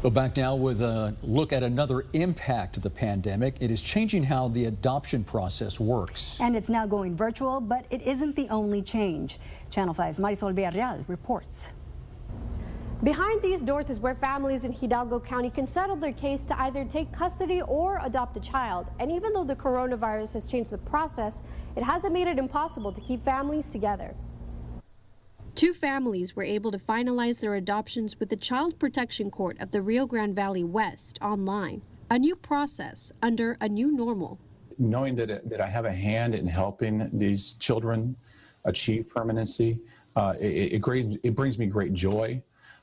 Well, back now with a look at another impact of the pandemic. It is changing how the adoption process works. And it's now going virtual, but it isn't the only change. Channel 5's MARISOL reports. Behind these doors is where families in Hidalgo County can settle their case to either take custody or adopt a child. And even though the coronavirus has changed the process, it hasn't made it impossible to keep families together. Two families were able to finalize their adoptions with the Child Protection Court of the Rio Grande Valley West online, a new process under a new normal. Knowing that I have a hand in helping these children achieve permanency, it brings me great joy,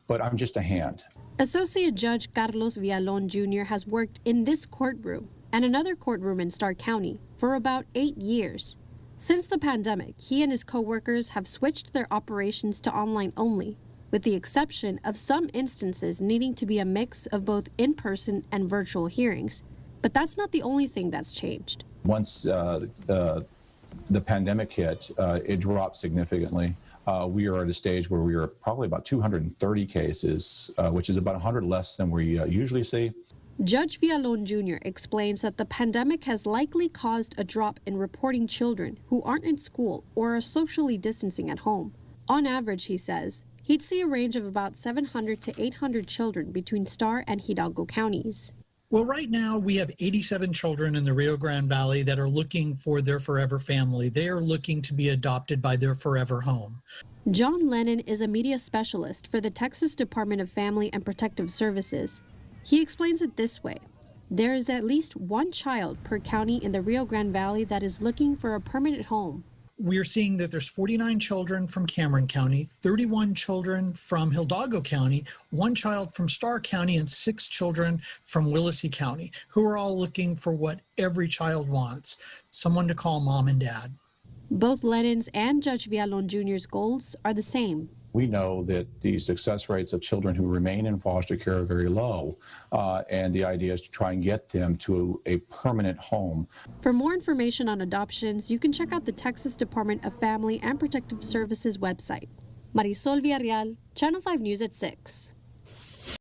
but I'm just a hand. Associate Judge Carlos Villalon Jr. has worked in this courtroom and another courtroom in Starr County for about 8 years. Since the pandemic, he and his co-workers have switched their operations to online only, with the exception of some instances needing to be a mix of both in-person and virtual hearings. But that's not the only thing that's changed. Once the pandemic hit, it dropped significantly. We are at a stage where we are probably about 230 cases, which is about 100 less than we usually see. Judge Villalon Jr. explains that the pandemic has likely caused a drop in reporting children who aren't in school or are socially distancing at home. On average, he says, he'd see a range of about 700 to 800 children between Starr and Hidalgo counties. Well, right now we have 87 children in the Rio Grande Valley that are looking for their forever family. They are looking to be adopted by their forever home. John Lennon is a media specialist for the Texas Department of Family and Protective Services. He explains it this way. There is at least one child per county in the Rio Grande Valley that is looking for a permanent home. We are seeing that there's 49 children from Cameron County, 31 children from Hidalgo County, 1 child from Starr County, and 6 children from Willacy County, who are all looking for what every child wants, someone to call mom and dad. Both Lennon's and Judge Villalon Jr.'s goals are the same. We know that the success rates of children who remain in foster care are very low, and the idea is to try and get them to a permanent home. For more information on adoptions, you can check out the Texas Department of Family and Protective Services website. Marisol Villarreal, Channel 5 News at 6.